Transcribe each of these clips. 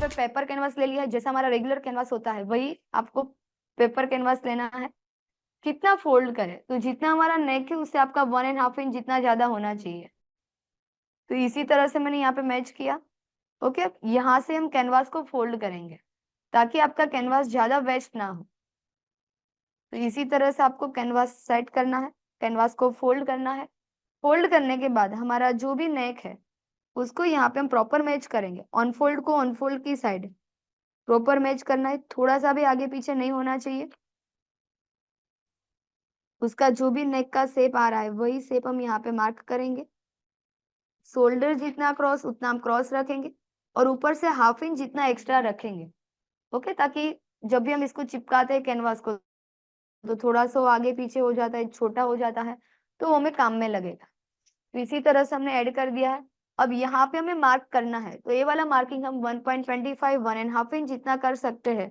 पे paper canvas ले लिया है, जैसा हमारा रेगुलर कैनवास होता है वही आपको पेपर कैनवास लेना है। कितना फोल्ड करें, तो जितना हमारा नेक है उससे आपका 1.5 इंच जितना ज्यादा होना चाहिए। तो इसी तरह से मैंने यहाँ पे मैच किया। ओके, अब यहाँ से हम कैनवास को फोल्ड करेंगे ताकि आपका कैनवास ज्यादा वेस्ट ना हो। तो इसी तरह से आपको कैनवास सेट करना है, कैनवास को फोल्ड करना है। फोल्ड करने के बाद हमारा जो भी नेक है उसको यहाँ पे हम प्रॉपर मैच करेंगे। ऑन फोल्ड को ऑन फोल्ड की साइड प्रॉपर मैच करना है, थोड़ा सा भी आगे पीछे नहीं होना चाहिए। उसका जो भी नेक का शेप आ रहा है वही शेप हम यहाँ पे मार्क करेंगे। शोल्डर जितना क्रॉस उतना हम क्रॉस रखेंगे और ऊपर से 1/2 इंच जितना एक्स्ट्रा रखेंगे। ओके, ताकि जब भी हम इसको चिपकाते हैं कैनवास को तो थोड़ा सा वो आगे पीछे हो जाता है, छोटा हो जाता है, तो वो हमें काम में लगेगा। तो इसी तरह से हमने ऐड कर दिया है। अब यहाँ पे हमें मार्क करना है, तो ये वाला मार्किंग हम 1.25 1.5 इंच जितना कर सकते हैं।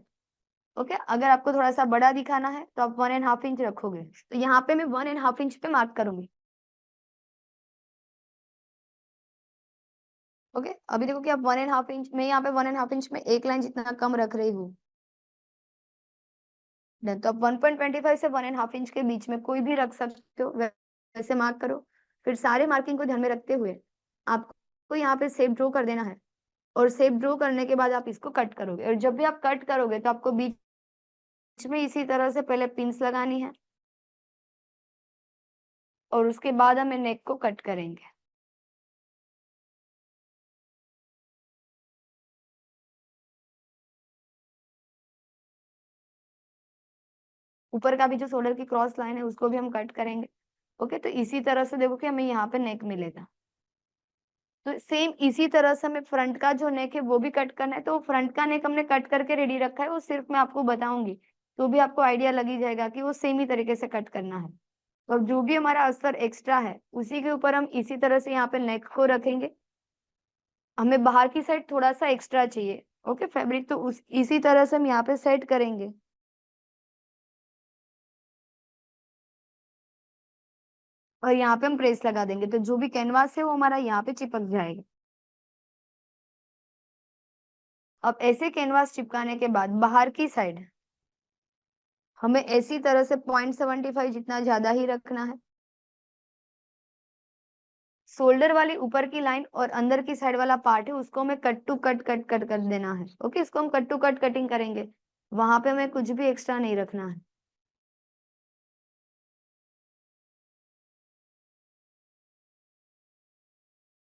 ओके, अगर आपको थोड़ा सा बड़ा दिखाना है तो आप 1.5 इंच रखोगे। तो यहाँ पे मैं 1.5 इंच पे मार्क करूंगी। ओके, अभी देखो कि आप 1.5 इंच में, यहाँ पे 1.5 इंच में एक लाइन जितना कम रख रही हूँ। तो आप 1.25 से 1.5 इंच के बीच में कोई भी रख सकते हो, वैसे मार्क करो। फिर सारे मार्किंग को ध्यान में रखते हुए आपको यहाँ पे शेप ड्रॉ कर देना है और शेप ड्रॉ करने के बाद आप इसको कट करोगे। और जब भी आप कट करोगे तो आपको बीच में इसी तरह से पहले पिंस लगानी है और उसके बाद हमें नेक को कट करेंगे। ऊपर का भी जो शोल्डर की क्रॉस लाइन है उसको भी हम कट करेंगे। ओके, तो इसी तरह से देखो कि हमें यहाँ पे नेक मिलेगा। तो सेम इसी तरह से हमें फ्रंट का जो नेक है वो भी कट करना है। तो फ्रंट का नेक हमने कट करके रेडी रखा है, वो सिर्फ मैं आपको बताऊंगी तो भी आपको आइडिया लग ही जाएगा कि वो सेम ही तरीके से कट करना है। तो अब जो भी हमारा अस्तर एक्स्ट्रा है उसी के ऊपर हम इसी तरह से यहाँ पे नेक को रखेंगे। हमें बाहर की साइड थोड़ा सा एक्स्ट्रा चाहिए। ओके, फैब्रिक तो उस इसी तरह से हम यहाँ पे सेट करेंगे। और यहाँ पे हम प्रेस लगा देंगे तो जो भी कैनवास है वो हमारा यहाँ पे चिपक जाएगा। अब ऐसे कैनवास चिपकाने के बाद बाहर की साइड हमें ऐसी तरह से 0.75 जितना ज्यादा ही रखना है। शोल्डर वाली ऊपर की लाइन और अंदर की साइड वाला पार्ट है उसको हमें cut to cut cut cut कर देना है। ओके, इसको हम कट टू कट कटिंग करेंगे, वहां पे हमें कुछ भी एक्स्ट्रा नहीं रखना है।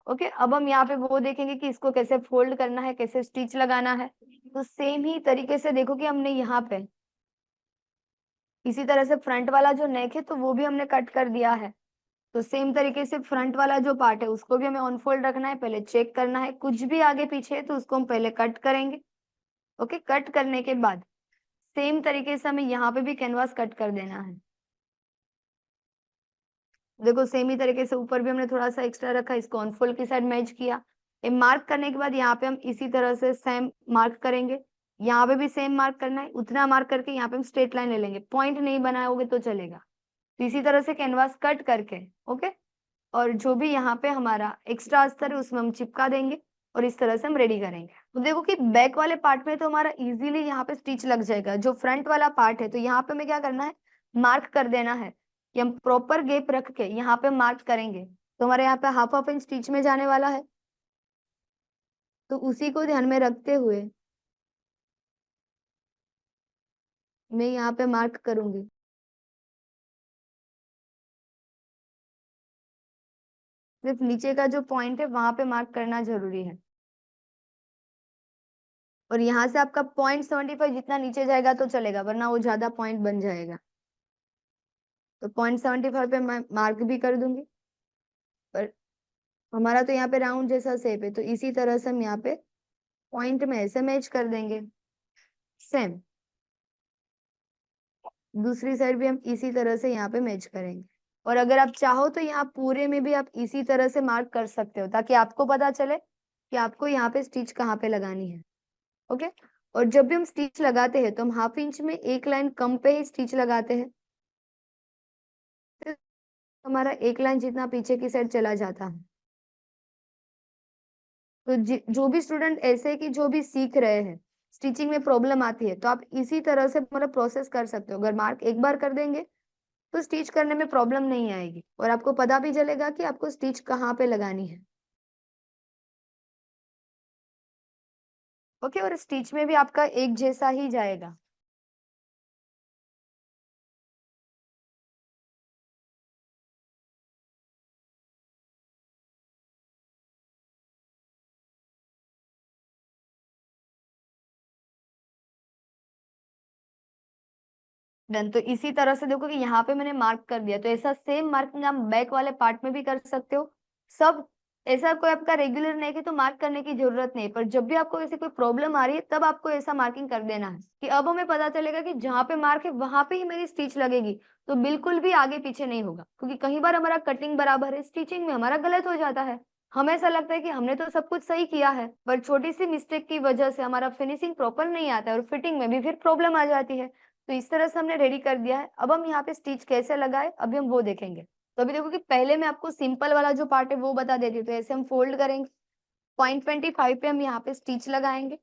ओके, अब हम यहाँ पे वो देखेंगे कि इसको कैसे फोल्ड करना है, कैसे स्टिच लगाना है। तो सेम ही तरीके से देखो कि हमने यहाँ पे इसी तरह से फ्रंट वाला जो नेक है तो वो भी हमने कट कर दिया है। तो सेम तरीके से फ्रंट वाला जो पार्ट है उसको भी हमें ऑन फोल्ड रखना है, पहले चेक करना है, कुछ भी आगे पीछे है तो उसको हम पहले कट करेंगे। ओके, कट करने के बाद सेम तरीके से हमें यहाँ पे भी कैनवास कट कर देना है। देखो सेम ही तरीके से ऊपर भी हमने थोड़ा सा एक्स्ट्रा रखा, इसको ऑन फोल्ड की साइड मैच किया। ये मार्क करने के बाद यहाँ पे हम इसी तरह से सेम मार्क करेंगे। यहाँ पे भी सेम मार्क करना है, उतना मार्क करके यहाँ पे हम स्ट्रेट लाइन ले लेंगे। पॉइंट नहीं बनाओगे तो चलेगा। तो इसी तरह से कैनवास कट करके ओके, और जो भी यहाँ पे हमारा एक्स्ट्रा अस्तर है उसमें हम चिपका देंगे और इस तरह से हम रेडी करेंगे। तो देखो कि बैक वाले पार्ट में तो हमारा इजीली यहाँ पे स्टिच लग जाएगा। जो फ्रंट वाला पार्ट है तो यहाँ पे हमें क्या करना है, मार्क कर देना है कि हम प्रॉपर गैप रख के यहाँ पे मार्क करेंगे। तो हमारे यहाँ पे 1/2 इंच स्टिच में जाने वाला है, तो उसी को ध्यान में रखते हुए मैं यहाँ पे मार्क करूंगी। सिर्फ नीचे का जो पॉइंट है वहां पे मार्क करना जरूरी है। और यहाँ से आपका 0.75 जितना नीचे जाएगा तो चलेगा, वरना वो ज्यादा पॉइंट बन जाएगा। तो 0.75 पे मैं मार्क भी कर दूंगी। पर हमारा तो यहाँ पे राउंड जैसा शेप है तो इसी तरह से हम यहाँ पे पॉइंट में ऐसे मैच कर देंगे। सेम दूसरी साइड भी हम इसी तरह से यहाँ पे मैच करेंगे। और अगर आप चाहो तो यहाँ पूरे में भी आप इसी तरह से मार्क कर सकते हो ताकि आपको पता चले कि आपको यहाँ पे स्टिच कहाँ पे लगानी है। ओके, और जब भी हम स्टिच लगाते हैं तो हम 1/2 इंच में एक लाइन कम पे ही स्टिच लगाते हैं। फिर हमारा एक लाइन जितना पीछे की साइड चला जाता है। तो जो भी स्टूडेंट ऐसे है कि जो भी सीख रहे हैं, स्टिचिंग में प्रॉब्लम आती है, तो आप इसी तरह से मतलब प्रोसेस कर सकते हो। अगर मार्क एक बार कर देंगे तो स्टिच करने में प्रॉब्लम नहीं आएगी और आपको पता भी चलेगा कि आपको स्टिच कहाँ पे लगानी है। ओके, और स्टिच में भी आपका एक जैसा ही जाएगा। डन। तो इसी तरह से देखो कि यहाँ पे मैंने मार्क कर दिया, तो ऐसा सेम मार्किंग आप बैक वाले पार्ट में भी कर सकते हो। सब ऐसा कोई आपका रेगुलर नहीं है तो मार्क करने की जरूरत नहीं, पर जब भी आपको ऐसी कोई प्रॉब्लम आ रही है तब आपको ऐसा मार्किंग कर देना है कि अब हमें पता चलेगा कि जहाँ पे मार्क है वहां पे ही मेरी स्टिच लगेगी, तो बिल्कुल भी आगे पीछे नहीं होगा। क्योंकि कई बार हमारा कटिंग बराबर है, स्टिचिंग में हमारा गलत हो जाता है। हमें ऐसा लगता है कि हमने तो सब कुछ सही किया है, पर छोटी सी मिस्टेक की वजह से हमारा फिनिशिंग प्रॉपर नहीं आता है और फिटिंग में भी फिर प्रॉब्लम आ जाती है। तो इस तरह से हमने रेडी कर दिया है। अब हम यहाँ पे स्टिच कैसे लगाए, अभी हम वो देखेंगे। तो अभी देखो कि पहले मैं आपको सिंपल वाला जो पार्ट है वो बता देती हूँ। तो ऐसे हम फोल्ड करेंगे, 0.25 पे हम यहाँ पे स्टिच लगाएंगे।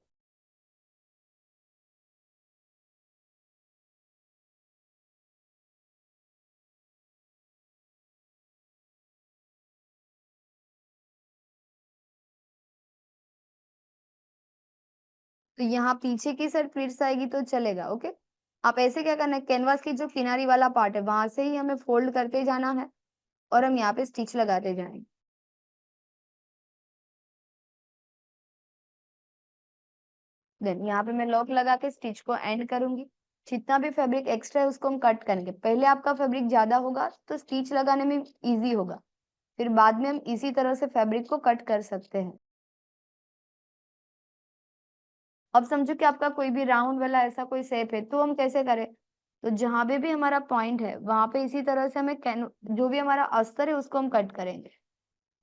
तो यहाँ पीछे की साइड प्लीट्स आएगी तो चलेगा। ओके, आप ऐसे क्या करना है, कैनवास की जो किनारी वाला पार्ट है वहां से ही हमें फोल्ड करते जाना है और हम यहाँ पे स्टिच लगाते जाएंगे। देन यहाँ पे मैं लॉक लगा के स्टिच को एंड करूंगी। जितना भी फैब्रिक एक्स्ट्रा है उसको हम कट करेंगे। पहले आपका फैब्रिक ज्यादा होगा तो स्टिच लगाने में इजी होगा, फिर बाद में हम इसी तरह से फैब्रिक को कट कर सकते हैं। अब समझो कि आपका कोई भी राउंड वाला ऐसा कोई शेप है तो हम कैसे करें, तो जहां पे भी हमारा पॉइंट है वहां पे इसी तरह से हमें जो भी हमारा अस्तर है उसको हम कट करेंगे।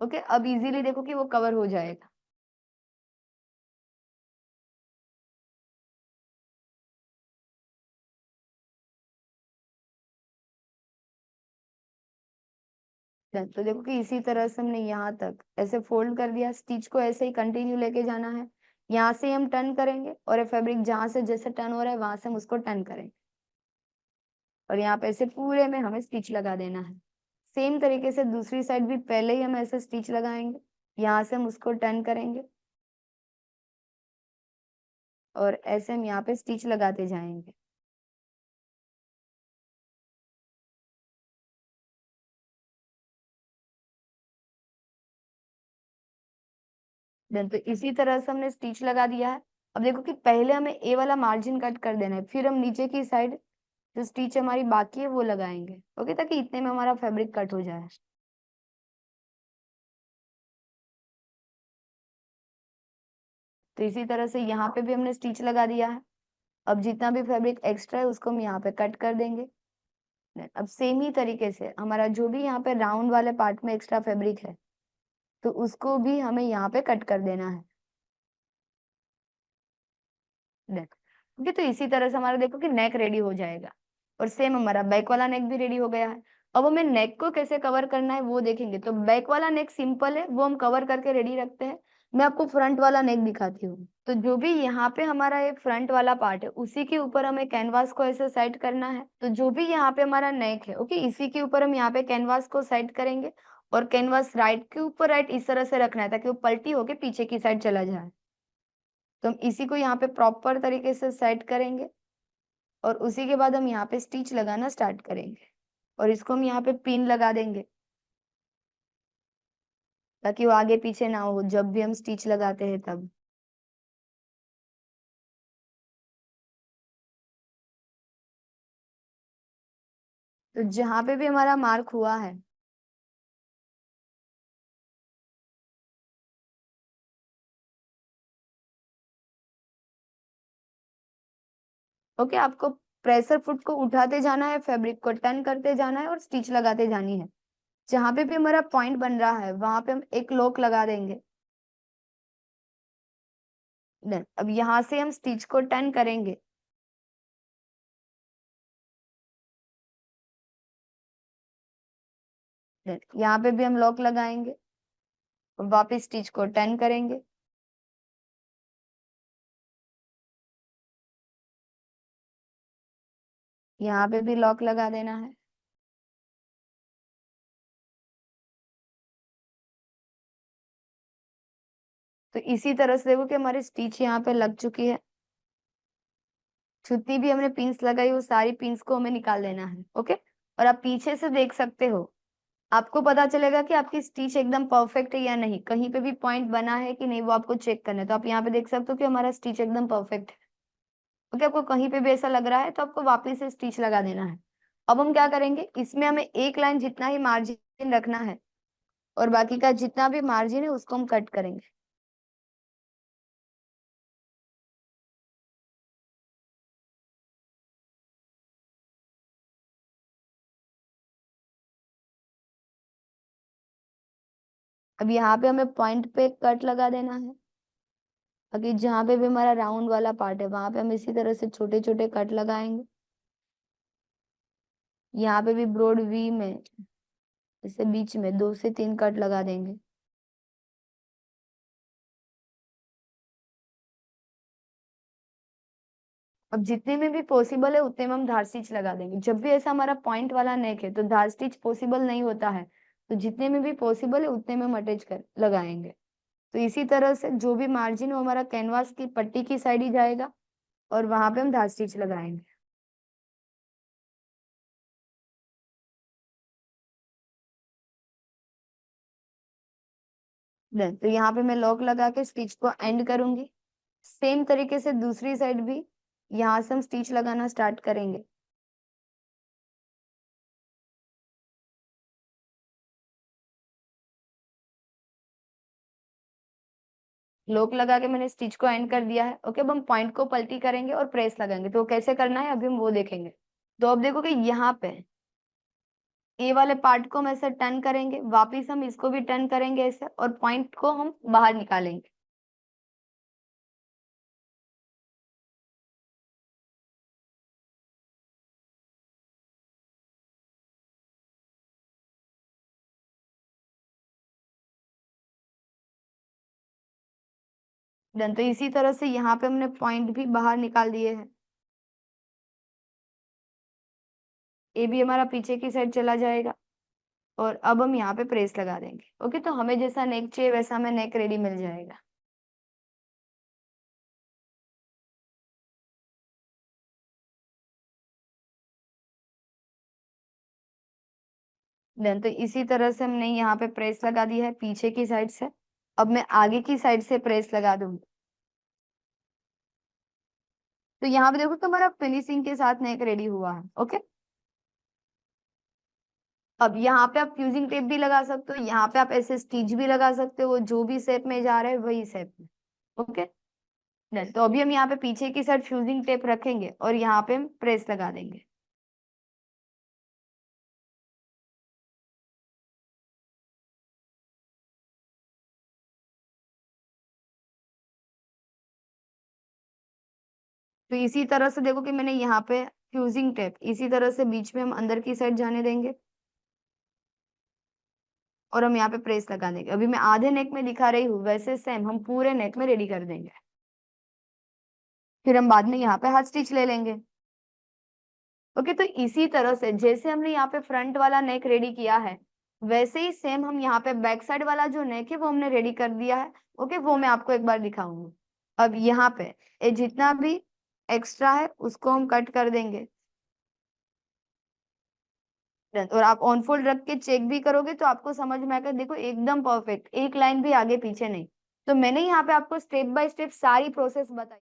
ओके, अब इजीली देखो कि वो कवर हो जाएगा। तो देखो कि इसी तरह से हमने यहाँ तक ऐसे फोल्ड कर दिया। स्टिच को ऐसे ही कंटिन्यू लेके जाना है। यहाँ से हम टर्न करेंगे और ये फैब्रिक जहां से जैसे टर्न हो रहा है वहां से हम उसको टर्न करेंगे और यहाँ पे ऐसे पूरे में हमें स्टिच लगा देना है। सेम तरीके से दूसरी साइड भी पहले ही हम ऐसे स्टिच लगाएंगे, यहाँ से हम उसको टर्न करेंगे और ऐसे हम यहाँ पे स्टिच लगाते जाएंगे। देन तो इसी तरह से हमने स्टिच लगा दिया है। अब देखो कि पहले हमें ए वाला मार्जिन कट कर देना है, फिर हम नीचे की साइड जो स्टिच हमारी बाकी है वो लगाएंगे। ओके, ताकि इतने में हमारा फैब्रिक कट हो जाए। तो इसी तरह से यहाँ पे भी हमने स्टिच लगा दिया है। अब जितना भी फैब्रिक एक्स्ट्रा है उसको हम यहाँ पे कट कर देंगे। Then अब सेम ही तरीके से हमारा जो भी यहाँ पे राउंड वाले पार्ट में एक्स्ट्रा फैब्रिक है तो उसको भी हमें यहाँ पे कट कर देना है। देखो, ओके, तो इसी तरह से हमारा देखो कि नेक रेडी हो जाएगा और सेम हमारा बैक वाला नेक भी रेडी हो गया है। अब हमें नेक को कैसे कवर करना है वो देखेंगे। तो बैक वाला नेक सिंपल है, वो हम कवर करके रेडी रखते हैं। मैं आपको फ्रंट वाला नेक दिखाती हूँ। तो जो भी यहाँ पे हमारा ये फ्रंट वाला पार्ट है उसी के ऊपर हमें कैनवास को ऐसे सेट करना है। तो जो भी यहाँ पे हमारा नेक है, ओके, इसी के ऊपर हम यहाँ पे कैनवास को सेट करेंगे और कैनवास राइट के ऊपर राइट इस तरह से रखना है ताकि वो पलटी होके पीछे की साइड चला जाए। तो हम इसी को यहाँ पे प्रॉपर तरीके से सेट करेंगे और उसी के बाद हम यहाँ पे स्टिच लगाना स्टार्ट करेंगे और इसको हम यहाँ पे पिन लगा देंगे ताकि वो आगे पीछे ना हो जब भी हम स्टिच लगाते हैं तब। तो जहाँ पे भी हमारा मार्क हुआ है, ओके, आपको प्रेशर फुट को उठाते जाना है, फैब्रिक को टर्न करते जाना है और स्टिच लगाते जानी है। जहाँ पे भी हमारा पॉइंट बन रहा है वहां पे हम एक लॉक लगा देंगे। Done। अब यहाँ से हम स्टिच को टर्न करेंगे। Done। यहाँ पे भी हम लॉक लगाएंगे और वापस स्टिच को टर्न करेंगे यहाँ पे भी लॉक लगा देना है। तो इसी तरह से देखो कि हमारी स्टिच यहाँ पे लग चुकी है। जितनी भी हमने पिंस लगाई वो सारी पिंस को हमें निकाल देना है। ओके, और आप पीछे से देख सकते हो, आपको पता चलेगा कि आपकी स्टिच एकदम परफेक्ट है या नहीं, कहीं पे भी पॉइंट बना है कि नहीं वो आपको चेक करना है। तो आप यहाँ पे देख सकते हो कि हमारा स्टिच एकदम परफेक्ट है। ओके, आपको कहीं पे भी ऐसा लग रहा है तो आपको वापस से स्टिच लगा देना है। अब हम क्या करेंगे, इसमें हमें एक लाइन जितना ही मार्जिन रखना है और बाकी का जितना भी मार्जिन है उसको हम कट करेंगे। अब यहाँ पे हमें पॉइंट पे कट लगा देना है। बाकी जहाँ पे भी हमारा राउंड वाला पार्ट है वहां पे हम इसी तरह से छोटे छोटे कट लगाएंगे। यहाँ पे भी ब्रॉड वी में इसे बीच में 2 से 3 कट लगा देंगे। अब जितने में भी पॉसिबल है उतने में हम धार स्टिच लगा देंगे। जब भी ऐसा हमारा पॉइंट वाला नेक है तो धार स्टिच पॉसिबल नहीं होता है, तो जितने में भी पॉसिबल है उतने में हम अटैच कर लगाएंगे। तो इसी तरह से जो भी मार्जिन हो हमारा कैनवास की पट्टी की साइड ही जाएगा और वहां पे हम धार स्टिच लगाएंगे। Done। तो यहाँ पे मैं लॉक लगा के स्टिच को एंड करूंगी। सेम तरीके से दूसरी साइड भी यहाँ से हम स्टिच लगाना स्टार्ट करेंगे। लॉक लगा के मैंने स्टिच को एंड कर दिया है। ओके, अब हम पॉइंट को पलटी करेंगे और प्रेस लगाएंगे। तो कैसे करना है अभी हम वो देखेंगे। तो अब देखो कि यहाँ पे ए वाले पार्ट को हम ऐसे टर्न करेंगे, वापिस हम इसको भी टर्न करेंगे ऐसे, और पॉइंट को हम बाहर निकालेंगे। डन। तो इसी तरह से यहाँ पे हमने पॉइंट भी बाहर निकाल दिए हैं। ए भी हमारा पीछे की साइड चला जाएगा और अब हम यहाँ पे प्रेस लगा देंगे। ओके, तो हमें जैसा नेक चाहिए वैसा हमें नेक रेडी मिल जाएगा। डन। तो इसी तरह से हमने यहाँ पे प्रेस लगा दिया है पीछे की साइड से। अब मैं आगे की साइड से प्रेस लगा दूंगी। तो यहाँ पे देखो तो हमारा फिनिशिंग के साथ नेक रेडी हुआ है। ओके, अब यहाँ पे आप फ्यूजिंग टेप भी लगा सकते हो, यहाँ पे आप ऐसे स्टिच भी लगा सकते हो, जो भी शेप में जा रहे हैं वही शेप में। Okay, done. तो अभी हम यहाँ पे पीछे की साइड फ्यूजिंग टेप रखेंगे और यहाँ पे हम प्रेस लगा देंगे। तो इसी तरह से देखो कि मैंने यहाँ पे फ्यूजिंग टेप इसी तरह से बीच में हम अंदर की साइड जाने देंगे और हम यहाँ पे प्रेस लगा देंगे। अभी मैं आधे नेक में दिखा रही हूँ, वैसे सेम हम पूरे नेक में रेडी कर देंगे। फिर हम बाद में यहाँ पे हाथ स्टिच ले लेंगे। ओके, तो इसी तरह से जैसे हमने यहाँ पे फ्रंट वाला नेक रेडी किया है वैसे ही सेम हम यहाँ पे बैक साइड वाला जो नेक है वो हमने रेडी कर दिया है। ओके, वो मैं आपको एक बार दिखाऊंगी। अब यहाँ पे ये जितना भी एक्स्ट्रा है उसको हम कट कर देंगे। और आप ऑन फोल्ड रख के चेक भी करोगे तो आपको समझ में आएगा, देखो एकदम परफेक्ट, एक लाइन भी आगे पीछे नहीं। तो मैंने यहाँ पे आपको स्टेप बाय स्टेप सारी प्रोसेस बताई।